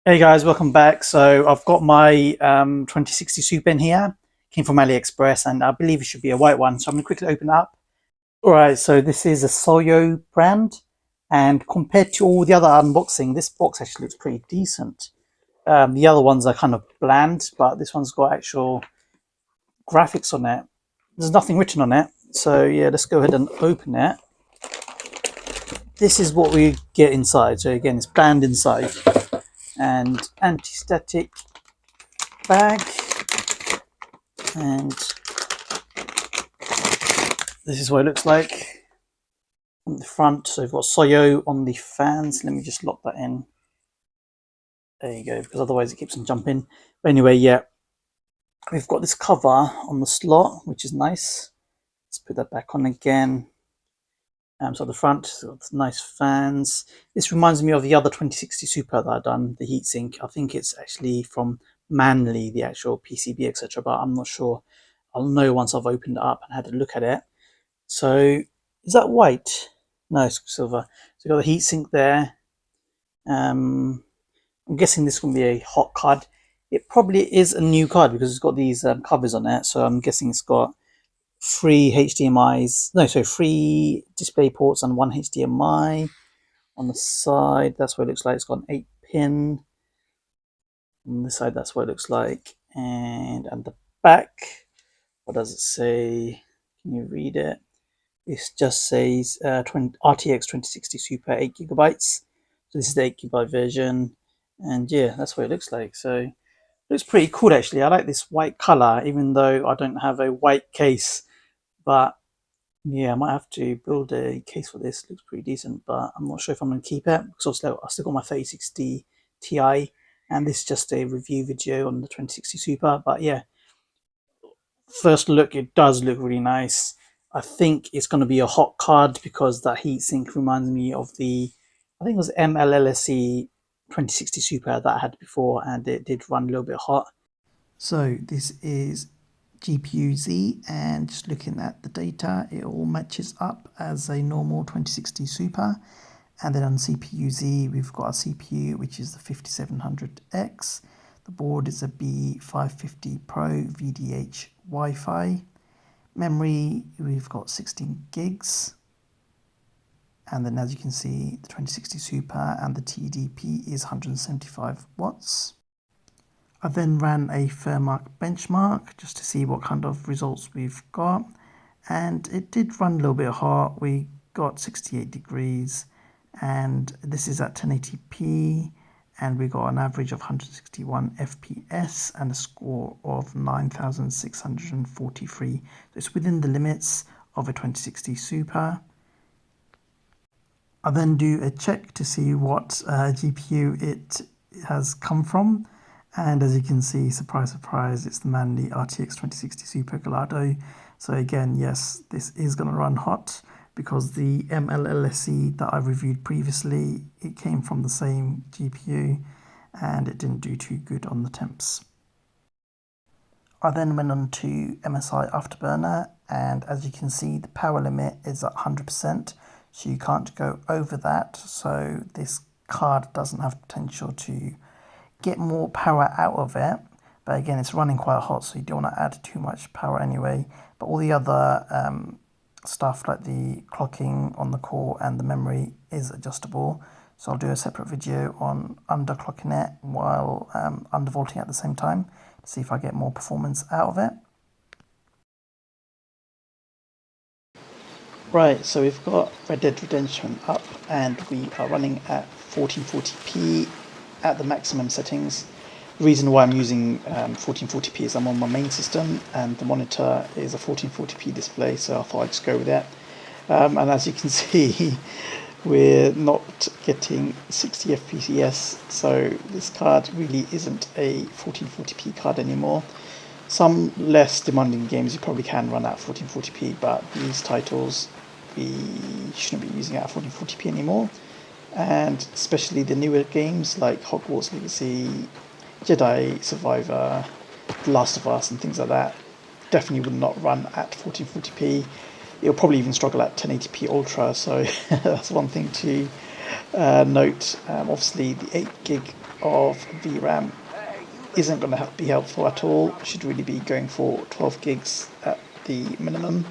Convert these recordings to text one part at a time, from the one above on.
Hey guys, welcome back. So I've got my 2060 Super in here. Came from AliExpress, and I believe it should be a white one. So I'm gonna quickly open it up. All right, so this is a Soyo brand, and compared to all the other unboxing, this box actually looks pretty decent. The other ones are kind of bland, but this one's got actual graphics on it. There's nothing written on it, so yeah, let's go ahead and open it. This is what we get inside. So again, it's bland inside, and anti-static bag. And this is what it looks like on the front. So we've got Soyo on the fans. Let me just lock that in. There you go, because otherwise it keeps on jumping. But anyway, yeah, we've got this cover on the slot, which is nice. Let's put that back on again. So at the front, so nice fans. This reminds me of the other 2060 Super that I've done, the heatsink. I think it's actually from Manly, the actual PCB, etc. But I'm not sure. I'll know once I've opened it up and had a look at it. So is that white? No, it's silver. So we've got the heatsink there. I'm guessing this will be a hot card. It probably is a new card because it's got these covers on it. So I'm guessing it's got three HDMI's. No, sorry, three display ports and one HDMI on the side. That's what it looks like. It's got an 8-pin on this side. That's what it looks like. And at the back, what does it say? Can you read it? It just says RTX 2060 Super 8 gigabytes. So this is the 8 GB version, and yeah, that's what it looks like. So it looks pretty cool actually. I like this white color, even though I don't have a white case. But yeah, I might have to build a case for this. It looks pretty decent, but I'm not sure if I'm going to keep it because obviously I still got my 3060 Ti, and this is just a review video on the 2060 Super. But yeah, first look, it does look really nice. I think it's going to be a hot card because that heatsink reminds me of I think it was MLLSE 2060 Super that I had before, and it did run a little bit hot. So this is GPUZ, and just looking at the data, it all matches up as a normal 2060 Super. And then on CPUZ, we've got a CPU, which is the 5700X. The board is a B550 Pro VDH Wi-Fi. Memory, we've got 16 gigs. And then as you can see, the 2060 Super and the TDP is 175 watts. I then ran a Fairmark benchmark just to see what kind of results we've got. And it did run a little bit hot. We got 68 degrees, and this is at 1080p, and we got an average of 161 FPS and a score of 9643. So it's within the limits of a 2060 Super. I then do a check to see what GPU it has come from, and as you can see, surprise surprise, it's the Manly RTX 2060 Super Gallardo. So again, yes, this is going to run hot because the MLLSE that I reviewed previously, it came from the same GPU and it didn't do too good on the temps. I then went on to MSI Afterburner, and as you can see, the power limit is at 100%, so you can't go over that. So this card doesn't have potential to get more power out of it, but again, it's running quite hot, so you don't want to add too much power anyway. But all the other stuff like the clocking on the core and the memory is adjustable, so I'll do a separate video on underclocking it while undervolting at the same time to see if I get more performance out of it. Right, so we've got Red Dead Redemption up, and we are running at 1440p at the maximum settings. The reason why I'm using 1440p is I'm on my main system and the monitor is a 1440p display, so I thought I'd just go with that. And as you can see, we're not getting 60 FPS, so this card really isn't a 1440p card anymore. Some less demanding games you probably can run at 1440p, but these titles we shouldn't be using at 1440p anymore. And especially the newer games like Hogwarts Legacy, Jedi Survivor, The Last of Us and things like that definitely would not run at 1440p. It'll probably even struggle at 1080p Ultra, so that's one thing to note. Obviously, the 8 gig of VRAM isn't going to be helpful at all. Should really be going for 12 gigs at the minimum.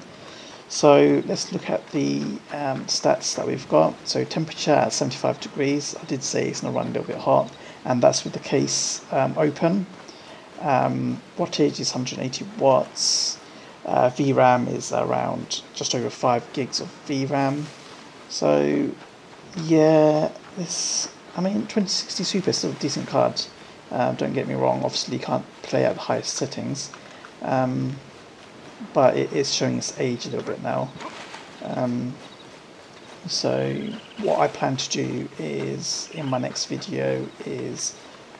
So let's look at the stats that we've got. So temperature at 75 degrees. I did say it's going to run a little bit hot, and that's with the case open. Wattage is 180 watts. VRAM is around just over 5 gigs of VRAM. So yeah, I mean, 2060 Super is still a decent card. Don't get me wrong, obviously you can't play at the highest settings, but it is showing its age a little bit now. So what I plan to do is, in my next video, is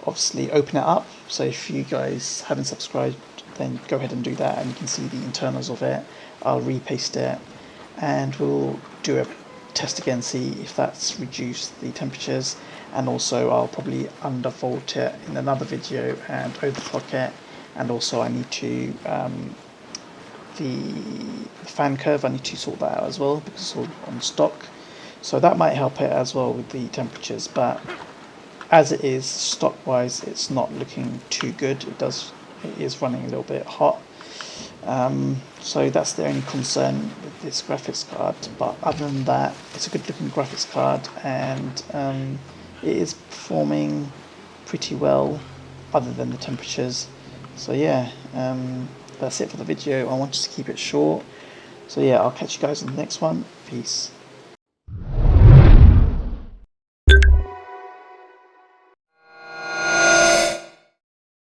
obviously open it up. So if you guys haven't subscribed, then go ahead and do that, and you can see the internals of it. I'll repaste it, and we'll do a test again, see if that's reduced the temperatures, and also I'll probably undervolt it in another video and overclock it, and also I need to the fan curve, I need to sort that out as well because it's all on stock, so that might help it as well with the temperatures. But as it is, stock wise, it's not looking too good. It is running a little bit hot. So that's the only concern with this graphics card, but other than that, it's a good looking graphics card, and it is performing pretty well other than the temperatures. So yeah, that's it for the video. I wanted to keep it short, so yeah, I'll catch you guys in the next one. Peace.